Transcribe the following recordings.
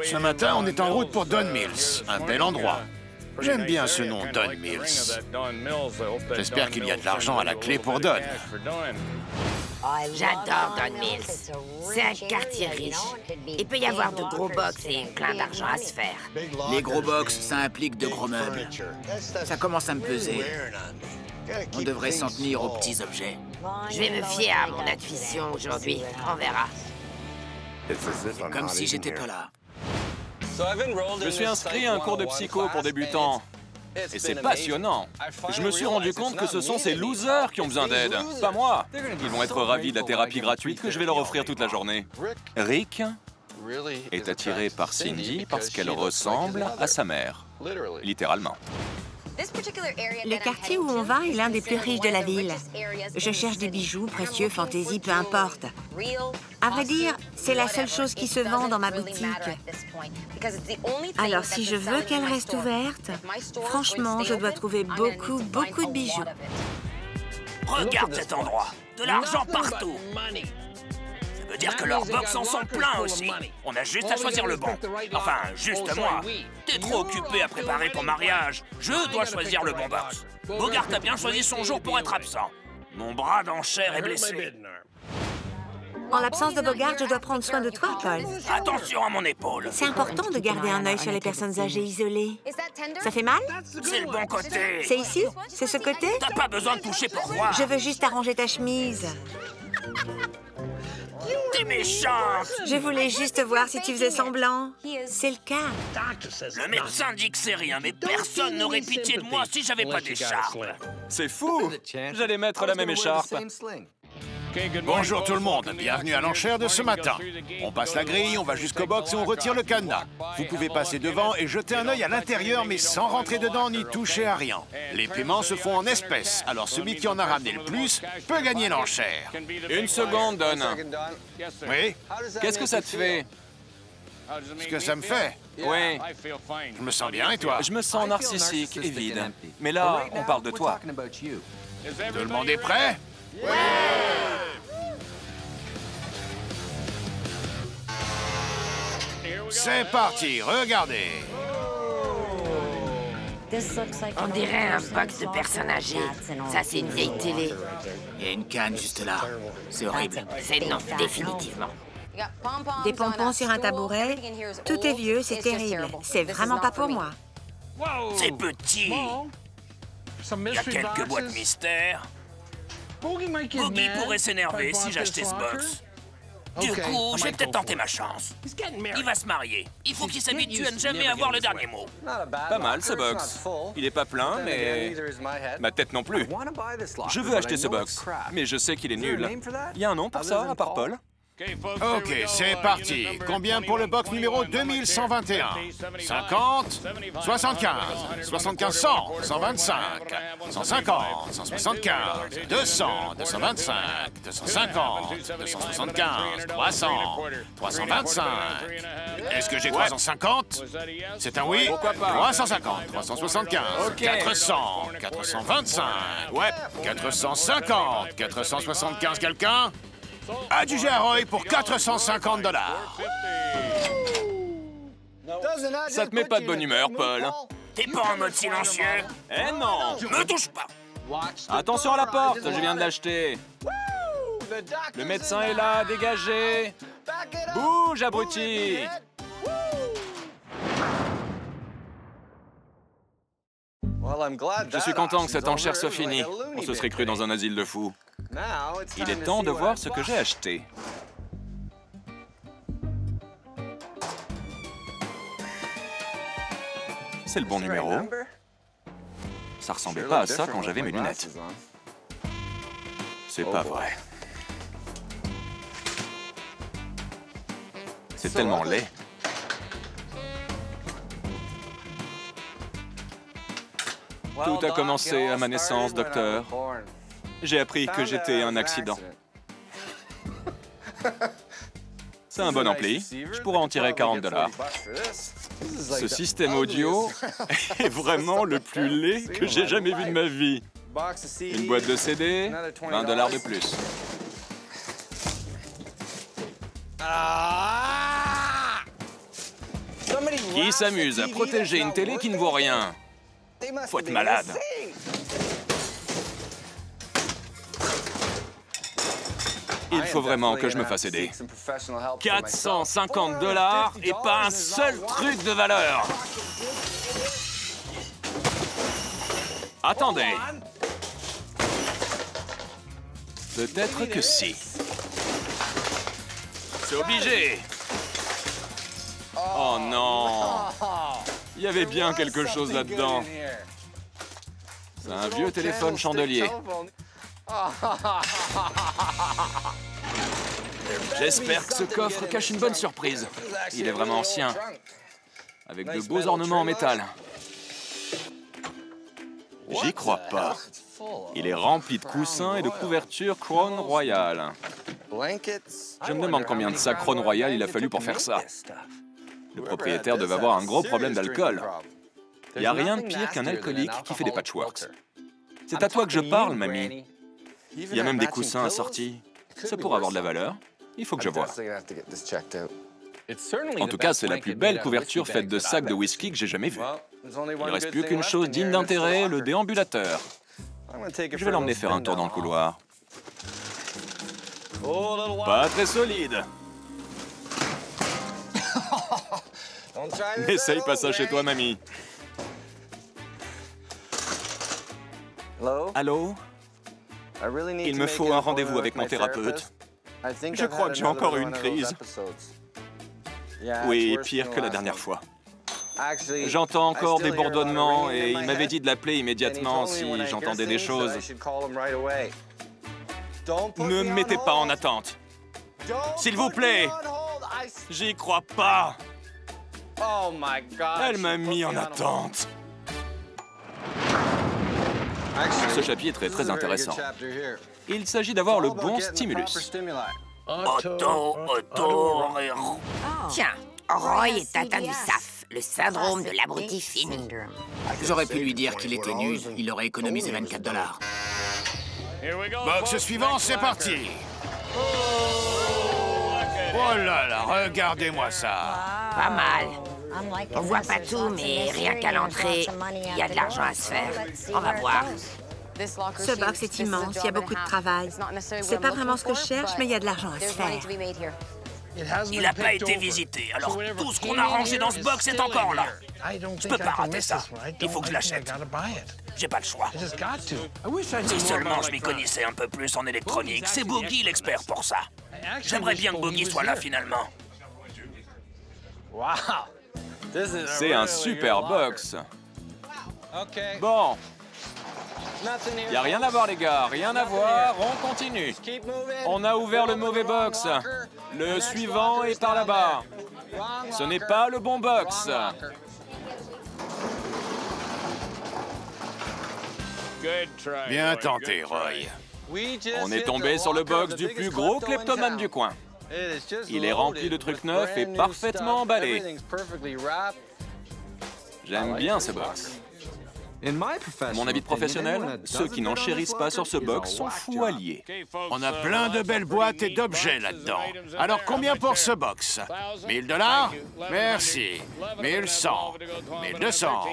Ce matin, on est en route pour Don Mills, un bel endroit. J'aime bien ce nom, Don Mills. J'espère qu'il y a de l'argent à la clé pour Don. J'adore Don Mills. C'est un quartier riche. Il peut y avoir de gros box et plein d'argent à se faire. Les gros box, ça implique de gros meubles. Ça commence à me peser. On devrait s'en tenir aux petits objets. Je vais me fier à mon intuition aujourd'hui. On verra. C'est comme si j'étais pas là. Je suis inscrit à un cours de psycho pour débutants. Et c'est passionnant. Je me suis rendu compte que ce sont ces losers qui ont besoin d'aide, pas moi. Ils vont être ravis de la thérapie gratuite que je vais leur offrir toute la journée. Rick est attiré par Cindy parce qu'elle ressemble à sa mère, littéralement. Le quartier où on va est l'un des plus riches de la ville. Je cherche des bijoux, précieux, fantaisie, peu importe. À vrai dire, c'est la seule chose qui se vend dans ma boutique. Alors, si je veux qu'elle reste ouverte, franchement, je dois trouver beaucoup de bijoux. Regarde cet endroit. De l'argent partout. Ça veut dire que leurs box en sont pleins aussi. On a juste à choisir le bon. Enfin, juste moi. T'es trop occupé à préparer ton mariage. Je dois choisir le bon box. Bogart a bien choisi son jour pour être absent. Mon bras d'enchère est blessé. En l'absence de Bogart, je dois prendre soin de toi, Paul. Attention à mon épaule. C'est important de garder un œil sur les personnes âgées isolées. Ça fait mal? C'est le bon côté. C'est ici? C'est ce côté? T'as pas besoin de toucher pour voir. Je veux juste arranger ta chemise. T'es méchante. Je voulais juste voir si tu faisais semblant. C'est le cas. Le médecin dit que c'est rien, mais personne n'aurait pitié de moi si j'avais pas d'écharpe. C'est fou! J'allais mettre la même écharpe. Bonjour tout le monde, bienvenue à l'enchère de ce matin. On passe la grille, on va jusqu'au box et on retire le cadenas. Vous pouvez passer devant et jeter un œil à l'intérieur, mais sans rentrer dedans ni toucher à rien. Les paiements se font en espèces, alors celui qui en a ramené le plus peut gagner l'enchère. Une seconde, Don. Oui? Qu'est-ce que ça te fait? Ce que ça me fait? Oui. Je me sens bien, et toi? Je me sens narcissique et vide. Mais là, on parle de toi. Tout le monde est prêt? C'est parti, regardez. On dirait un box de personnes âgées. Ça, c'est une vieille télé. Il y a une canne juste là. C'est horrible. C'est non, définitivement. Des pompons sur un tabouret. Tout est vieux, c'est terrible. C'est vraiment pas pour moi. C'est petit. Il y a quelques boîtes mystères. Boogie pourrait s'énerver si j'achetais ce box. Du coup, je vais peut-être tenter ma chance. Il va se marier. Il faut qu'il s'habitue à ne jamais avoir le dernier mot. Pas mal, ce box. Il est pas plein, mais ma tête non plus. Je veux acheter ce box, mais je sais qu'il est nul. Il y a un nom pour ça, à part Paul? Ok, c'est parti. Combien pour le box numéro 2121? 50, 75, 75, 100, 125, 150, 175, 200, 225, 250, 275, 300, 325. Est-ce que j'ai 350? C'est un oui? Pourquoi pas? 350, 375, Ok. 400, 425, Ouais. 450, 475, quelqu'un? Adjugé à Roy pour 450 $. Ça te met pas de bonne humeur, Paul. T'es pas en mode silencieux? Eh non! Me touche pas! Attention à la porte, je viens de l'acheter. Le médecin est là, dégagez! Bouge, abruti! Je suis content que cette enchère soit finie. On se serait cru dans un asile de fous. Il est temps de voir ce que j'ai acheté. C'est le bon numéro. Ça ressemblait pas à ça quand j'avais mes lunettes. C'est pas vrai. C'est tellement laid. Tout a commencé à ma naissance, docteur. J'ai appris que j'étais un accident. C'est un bon ampli. Je pourrais en tirer 40 $. Ce système audio est vraiment le plus laid que j'ai jamais vu de ma vie. Une boîte de CD, 20 $ de plus. Qui s'amuse à protéger une télé qui ne vaut rien? Faut être malade. Il faut vraiment que je me fasse aider. 450 $ et pas un seul truc de valeur. Attendez. Peut-être que si. C'est obligé. Oh non. Il y avait bien quelque chose là-dedans. C'est un vieux téléphone chandelier. J'espère que ce coffre cache une bonne surprise. Il est vraiment ancien, avec de beaux ornements en métal. J'y crois pas. Il est rempli de coussins et de couvertures Crown Royal. Je me demande combien de sacs Crown Royal il a fallu pour faire ça. Le propriétaire devait avoir un gros problème d'alcool. Il n'y a rien de pire qu'un alcoolique qui fait des patchworks. C'est à toi que je parle, mamie. Il y a même des coussins assortis. Ça pourrait avoir de la valeur. Il faut que je voie. En tout cas, c'est la plus belle couverture faite de sacs de whisky que j'ai jamais vue. Il ne reste plus qu'une chose digne d'intérêt, le déambulateur. Je vais l'emmener faire un tour dans le couloir. Pas très solide. N'essaye pas ça chez toi, mamie. Allô? Il me faut un rendez-vous avec mon thérapeute. Je crois que j'ai encore eu une crise. Oui, pire que la dernière fois. J'entends encore des bourdonnements et il m'avait dit de l'appeler immédiatement si j'entendais des choses. Ne me mettez pas en attente. S'il vous plaît. J'y crois pas. Elle m'a mis en attente. Ce chapitre est très intéressant. Il s'agit d'avoir le bon stimulus. Tiens, Roy est atteint du SAF, le syndrome de l'abruti fini. J'aurais pu lui dire qu'il était nul. Il aurait économisé 24 $. Box suivant, c'est parti. Oh là là, regardez-moi ça. Pas mal. On voit pas tout, mais rien qu'à l'entrée, il y a de l'argent à se faire. On va voir. Ce box est immense, il y a beaucoup de travail. C'est pas vraiment ce que je cherche, mais il y a de l'argent à se faire. Il n'a pas été visité, alors tout ce qu'on a rangé dans ce box est encore là. Je peux pas rater ça. Il faut que je l'achète. J'ai pas le choix. Si seulement je m'y connaissais un peu plus en électronique, c'est Boogie l'expert pour ça. J'aimerais bien que Boogie soit là finalement. C'est un super box. Bon. Y a rien à voir, les gars. Rien à voir. On continue. On a ouvert le mauvais box. Le suivant est par là-bas. Ce n'est pas le bon box. Bien tenté, Roy. On est tombé sur le box du plus gros kleptomane du coin. Il est rempli de trucs neufs et parfaitement emballé. J'aime bien ce box. À mon avis professionnel, ceux qui n'en chérissent pas sur ce box sont fous alliés. On a plein de belles boîtes et d'objets là-dedans. Alors combien pour ce box? 1000 $? Merci. 1100, 1200,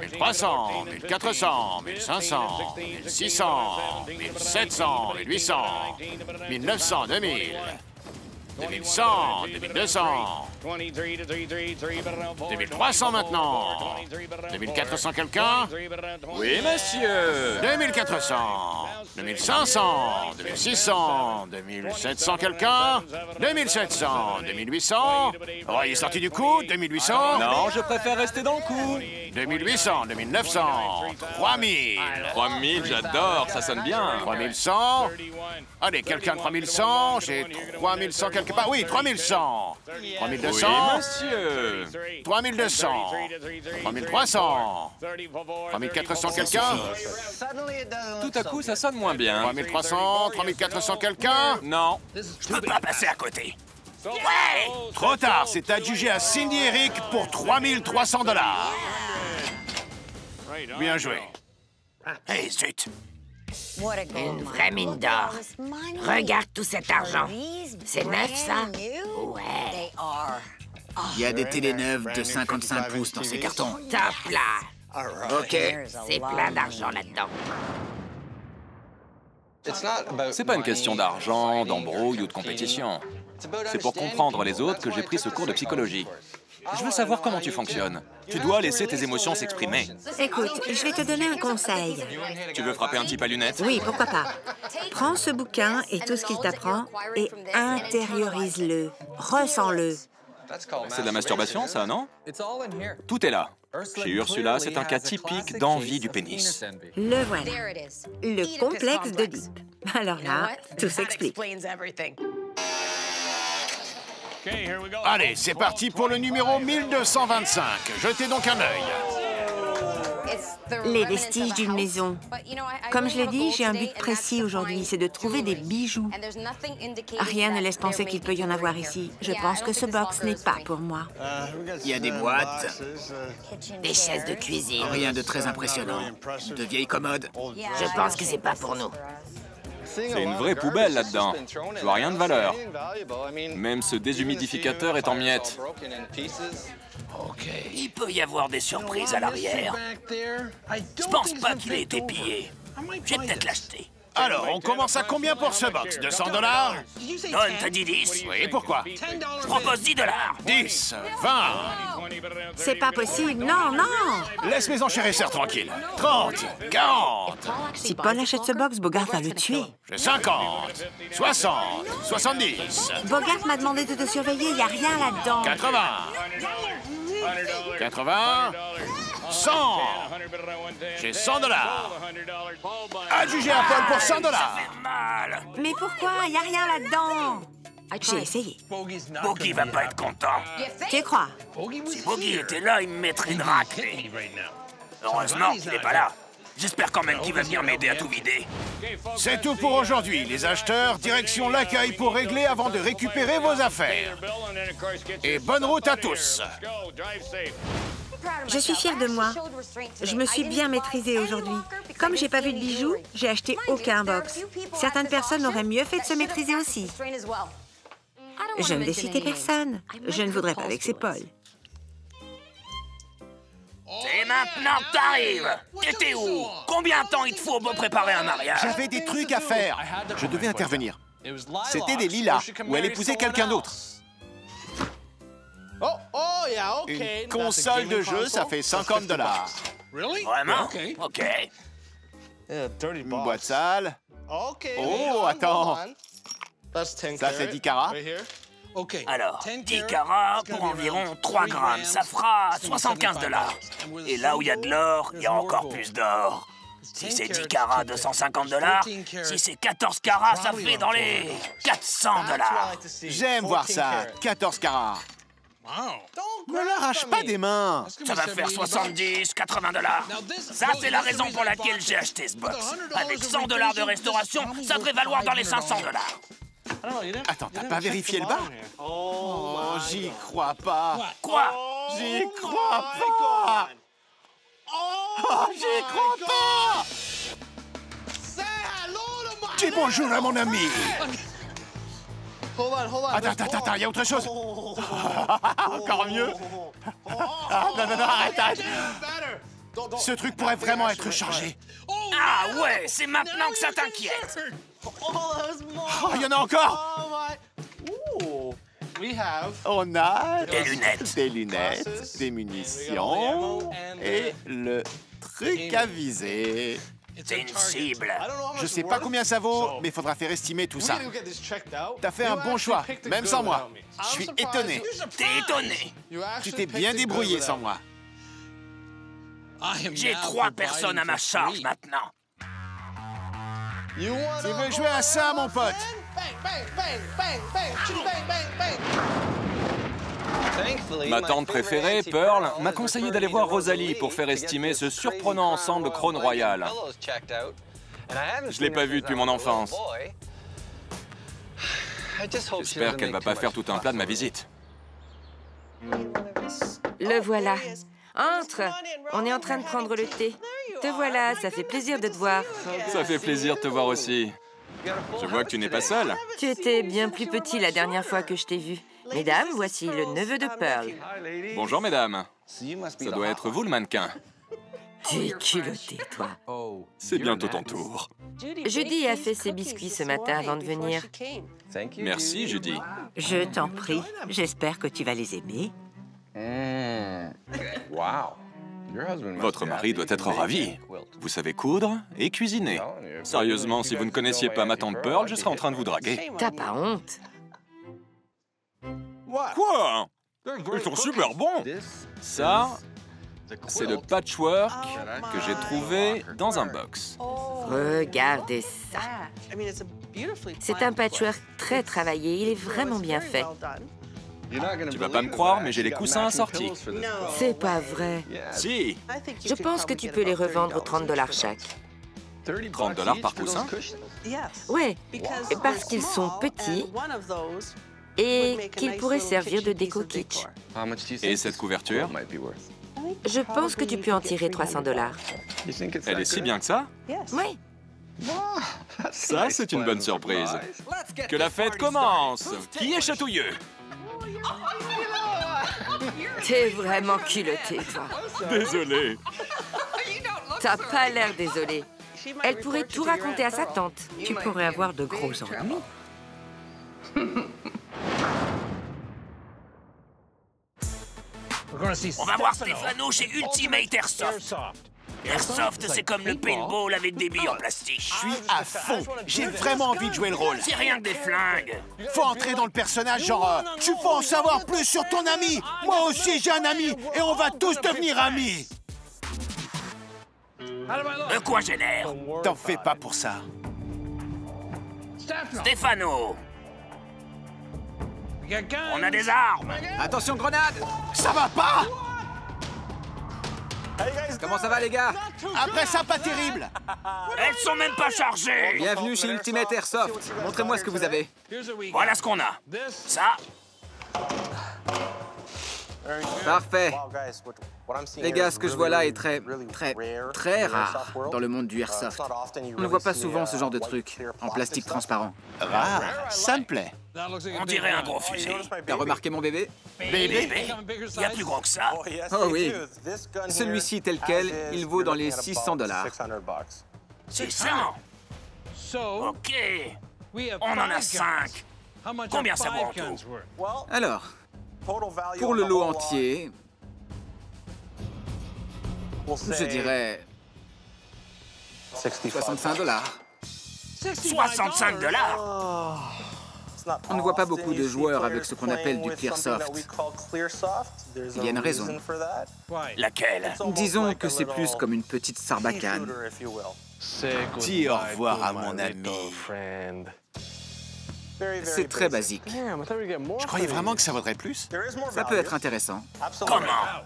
1300, 1400, 1500, 1600, 1700, 1800, 1900, 2000. 2100, 2200, 2300 maintenant. 2400 quelqu'un? Oui, monsieur. 2400, 2500, 2600, 2700 quelqu'un? 2700, 2800. Oh, il est sorti du coup? 2800? Non, je préfère rester dans le coup. 2800, 2900, 3000. 3000, j'adore, ça sonne bien. 3100. Allez, quelqu'un 3100, j'ai 3100 quelque part. Oui, 3100. 3200. Oui, monsieur. 3200. 3300. 3400 quelqu'un. Tout à coup, ça sonne moins bien. 3300, 3400 quelqu'un. Non. Je peux pas passer à côté. Ouais! Trop tard, c'est adjugé à Cindy et Eric pour 3300 $. Bien joué. Hé, zut! Une vraie mine d'or. Regarde tout cet argent. C'est neuf, ça? Ouais. Il y a des télés neuves de 55 pouces dans ces cartons. Top là! Ok. C'est plein d'argent là-dedans. C'est pas une question d'argent, d'embrouille ou de compétition. C'est pour comprendre les autres que j'ai pris ce cours de psychologie. Je veux savoir comment tu fonctionnes. Tu dois laisser tes émotions s'exprimer. Écoute, je vais te donner un conseil. Tu veux frapper un type à lunettes? Oui, pourquoi pas. Prends ce bouquin et tout ce qu'il t'apprend et intériorise-le. Ressens-le. C'est de la masturbation, ça, non? Tout est là. Chez Ursula, c'est un cas typique d'envie du pénis. Le voilà. Le complexe d'Oedipe. Alors là, tout s'explique. Allez, c'est parti pour le numéro 1225. Jetez donc un œil. Les vestiges d'une maison. Comme je l'ai dit, j'ai un but précis aujourd'hui, c'est de trouver des bijoux. Rien ne laisse penser qu'il peut y en avoir ici. Je pense que ce box n'est pas pour moi. Il y a des boîtes. Des chaises de cuisine. Rien de très impressionnant. De vieilles commodes. Je pense que c'est pas pour nous. C'est une vraie poubelle là-dedans. Je vois rien de valeur. Même ce déshumidificateur est en miettes. Il peut y avoir des surprises à l'arrière. Je pense pas qu'il ait été pillé. Je vais peut-être l'acheter. Alors, on commence à combien pour ce box? 200 $? Don, t'as dit 10? Oui, pourquoi? Je propose 10 $. 10, 20. C'est pas possible, non, non! Laisse mes enchérisseurs tranquilles. 30, 40. Si Paul achète ce box, Bogart va le tuer. J'ai 50, 60, 70, Bogart m'a demandé de te surveiller, il n'y a rien là-dedans. 80, 80, 100. J'ai 100 $. Adjugé à Paul pour 100 $. Mal. Mais pourquoi? Il n'y a rien là-dedans. J'ai essayé. Bogey va pas être content. Tu crois? Si Bogey était là, il me mettrait une raclée. Heureusement qu'il n'est pas là. J'espère quand même qu'il va venir m'aider à tout vider. C'est tout pour aujourd'hui, les acheteurs. Direction l'accueil pour régler avant de récupérer vos affaires. Et bonne route à tous. Je suis fière de moi. Je me suis bien maîtrisée aujourd'hui. Comme j'ai pas vu de bijoux, j'ai acheté aucun box. Certaines personnes auraient mieux fait de se maîtriser aussi. Je ne vais citer personne. Je ne voudrais pas vexer Paul. C'est maintenant que t'arrives. T'étais où? Combien de temps il te faut pour préparer un mariage? J'avais des trucs à faire. Je devais intervenir. C'était des lilas, où elle épousait quelqu'un d'autre. Une console de jeu, ça fait 50 $. Vraiment? OK. Une boîte sale. Oh, attends. Ça, c'est 10 carats. Alors, 10 carats pour environ 3 grammes, ça fera 75 $. Et là où il y a de l'or, il y a encore plus d'or. Si c'est 10 carats, 250 $. Si c'est 14 carats, ça fait dans les 400 $. J'aime voir ça. 14 carats. Ne l'arrache pas des mains. Ça va faire 70, 80 $. Ça, c'est la raison pour laquelle j'ai acheté ce box. Avec 100 $ de restauration, ça devrait valoir dans les 500 $. Attends, t'as pas vérifié le bar? Oh, j'y crois pas. Quoi? J'y crois pas. Oh, j'y crois pas. Dis bonjour à mon ami. Attends, il y a autre chose. Encore mieux. Ah, non, arrête. Ce truc pourrait vraiment être chargé. Ah ouais, c'est maintenant que ça t'inquiète. Oh, il y en a encore. On a Des lunettes, des munitions et le truc à viser. C'est une cible. Je sais pas combien ça vaut, mais il faudra faire estimer tout ça. T'as fait un bon choix, même sans moi. Je suis étonné. T'es étonné. Tu t'es bien débrouillé sans moi. J'ai 3 personnes à ma charge maintenant. Tu veux jouer à ça, mon pote? Ma tante préférée, Pearl, m'a conseillé d'aller voir Rosalie pour faire estimer ce surprenant ensemble Crown Royal. Je l'ai pas vu depuis mon enfance. J'espère qu'elle va pas faire tout un plat de ma visite. Le voilà. Entre. On est en train de prendre le thé. Te voilà, ça fait plaisir de te voir. Ça fait plaisir de te voir aussi. Je vois que tu n'es pas seule. Tu étais bien plus petit la dernière fois que je t'ai vu. Mesdames, voici le neveu de Pearl. Bonjour, mesdames. Ça doit être vous, le mannequin. T'es culotté, toi. C'est bientôt ton tour. Judy a fait ses biscuits ce matin avant de venir. Merci, Judy. Je t'en prie. J'espère que tu vas les aimer. Votre mari doit être ravi. Vous savez coudre et cuisiner. Sérieusement, si vous ne connaissiez pas ma tante Pearl, je serais en train de vous draguer. T'as pas honte? Quoi? Ils sont super bons. Ça, c'est le patchwork que j'ai trouvé dans un box. Regardez ça. C'est un patchwork très travaillé. Il est vraiment bien fait. Tu vas pas me croire, mais j'ai les coussins assortis. C'est pas vrai. Si. Je pense que tu peux les revendre 30 $ chaque. 30 $ par coussin? Ouais, parce qu'ils sont petits et qu'ils pourraient servir de déco kitsch. Et cette couverture? Je pense que tu peux en tirer 300 $. Elle est si bien que ça? Oui. Ça, c'est une bonne surprise. Que la fête commence! Qui est chatouilleux? T'es vraiment culotté, toi. Désolé. T'as pas l'air désolé. Elle pourrait tout raconter à sa tante. Tu pourrais avoir de gros ennuis. On va voir Stefano chez Ultimate Airsoft. Airsoft, c'est comme le paintball avec des billes en plastique. Je suis à fond. J'ai vraiment envie de jouer le rôle. C'est rien que des flingues. Faut entrer dans le personnage, genre, tu peux en savoir plus sur ton ami. Moi aussi, j'ai un ami et on va tous devenir amis. De quoi j'ai l'air? T'en fais pas pour ça. Stefano, on a des armes. Attention, grenade! Ça va pas? Comment ça va, les gars? Après ça, pas terrible. Elles sont même pas chargées. Bienvenue chez Ultimate Airsoft. Montrez-moi ce que vous avez. Voilà ce qu'on a. Ça, Parfait. Les gars, ce que je vois là est très rare dans le monde du Airsoft. On ne voit pas souvent ce genre de truc en plastique transparent. Rare, ça me plaît. on dirait un gros fusil. T'as remarqué mon bébé? Bébé, il y a plus gros que ça. Oh oui. Celui-ci tel quel, il vaut dans les 600 $. C'est ça. Ok. On en a 5. Combien ça vaut en tout? Alors, pour le lot entier, je dirais 65 $. 65 $. On ne voit pas beaucoup de joueurs avec ce qu'on appelle du Clearsoft. Il y a une raison. Laquelle? Disons que c'est plus comme une petite sarbacane. Dis au revoir à mon ami. C'est très basique. Je croyais vraiment que ça vaudrait plus. Ça peut être intéressant. Comment?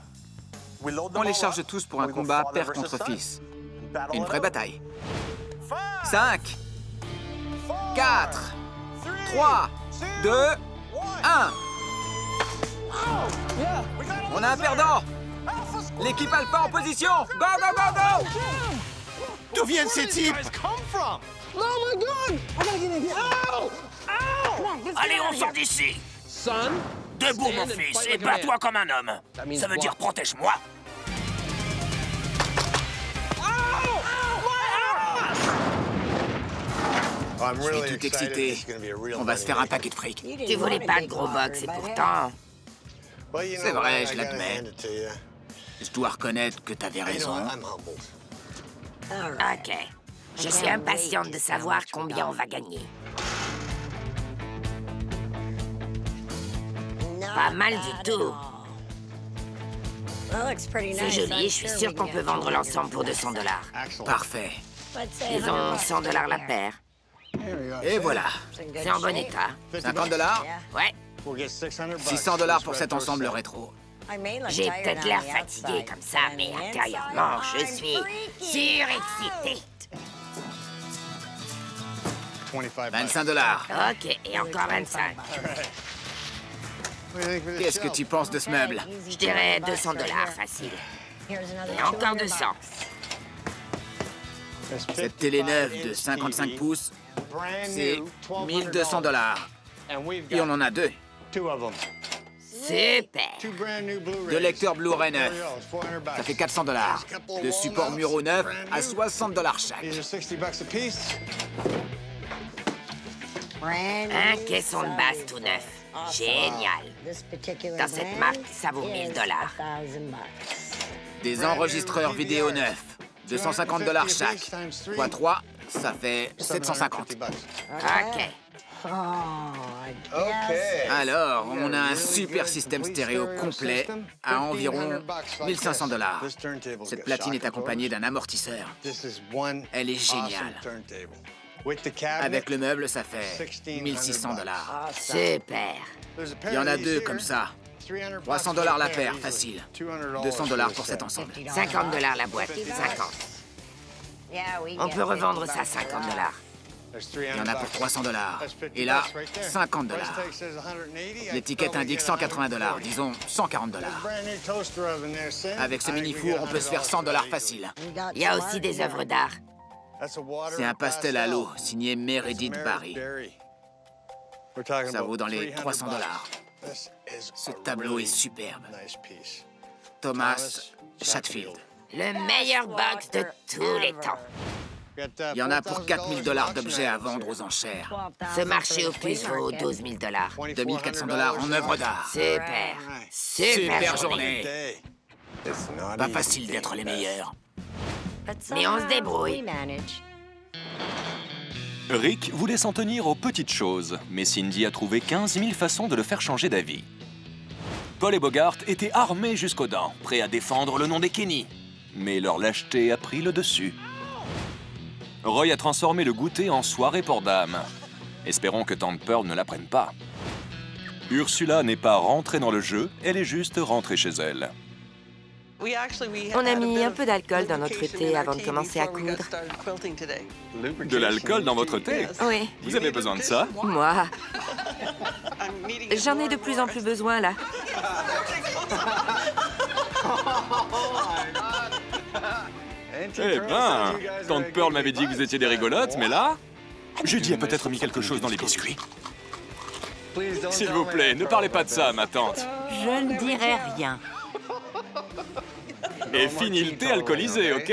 On les charge tous pour un combat père contre fils. Une vraie bataille. 5, 4, 3, 2, 1. On a un perdant. L'équipe Alpha en position. Go, go, go, go. D'où viennent ces types? Allez, on sort d'ici. Debout, mon fils, et bats-toi comme un homme. Ça veut dire protège-moi. Je suis tout excité. On va se faire un paquet de fric. Tu voulais pas de gros box et pourtant... C'est vrai, je l'admets. Je dois reconnaître que t'avais raison. Ok. Je suis impatiente de savoir combien on va gagner. Pas mal du tout. C'est joli, je suis sûre qu'on peut vendre l'ensemble pour 200 $. Parfait. Disons 100 $ la paire. Et voilà. C'est en bon état. 50 $? Ouais. 600 $ pour cet ensemble rétro. J'ai peut-être l'air fatiguée comme ça, mais intérieurement, je suis surexcitée. 25 $. Ok, et encore 25. Qu'est-ce que tu penses de ce meuble? Je dirais 200 $ facile. Et encore 200. Cette télé neuve de 55 pouces, c'est 1200 $. Et on en a deux. Super. 2 lecteurs Blu-ray neufs. Ça fait 400 $. 2 supports muraux neufs à 60 $ chaque. Un caisson de basse tout neuf. Génial. Dans cette marque, ça vaut 1000 $. Des enregistreurs vidéo neufs. 250 $ chaque. Fois 3, ça fait 750. OK. Alors, on a un super système stéréo complet à environ 1500 $. Cette platine est accompagnée d'un amortisseur. Elle est géniale. Avec le meuble, ça fait 1600 $. Super. Il y en a 2 comme ça. 300 $ la paire, facile. 200 $ pour cet ensemble. 50 $ la boîte. 50. On peut revendre ça 50 $. Il y en a pour 300 $. Et là, 50 $. L'étiquette indique 180 $, disons 140 $. Avec ce mini-four, on peut se faire 100 $ facile. Il y a aussi des œuvres d'art. C'est un pastel à l'eau, signé Meredith Barry. Ça vaut dans les 300 $. Ce tableau est superbe. Thomas Chatfield. Le meilleur box de tous les temps. Il y en a pour 4000 $ d'objets à vendre aux enchères. Ce marché aux puces vaut 12 000 $. 2400 $ en œuvres d'art. Super. Super journée. Pas facile d'être les meilleurs. Mais on se débrouille. Rick voulait s'en tenir aux petites choses, mais Cindy a trouvé 15 000 façons de le faire changer d'avis. Paul et Bogart étaient armés jusqu'aux dents, prêts à défendre le nom des Kenny. Mais leur lâcheté a pris le dessus. Roy a transformé le goûter en soirée pour dames. Espérons que Tante Pearl ne la prenne pas. Ursula n'est pas rentrée dans le jeu, elle est juste rentrée chez elle. On a mis un peu d'alcool dans notre thé avant de commencer à coudre. De l'alcool dans votre thé? Oui. Vous avez besoin de ça? Moi. J'en ai de plus en plus besoin, là. Eh ben, Tante Pearl m'avait dit que vous étiez des rigolotes, mais là... Judy a peut-être mis quelque chose dans les biscuits. S'il vous plaît, ne parlez pas de ça, ma tante. Je ne dirai rien. Et fini le thé alcoolisé, OK?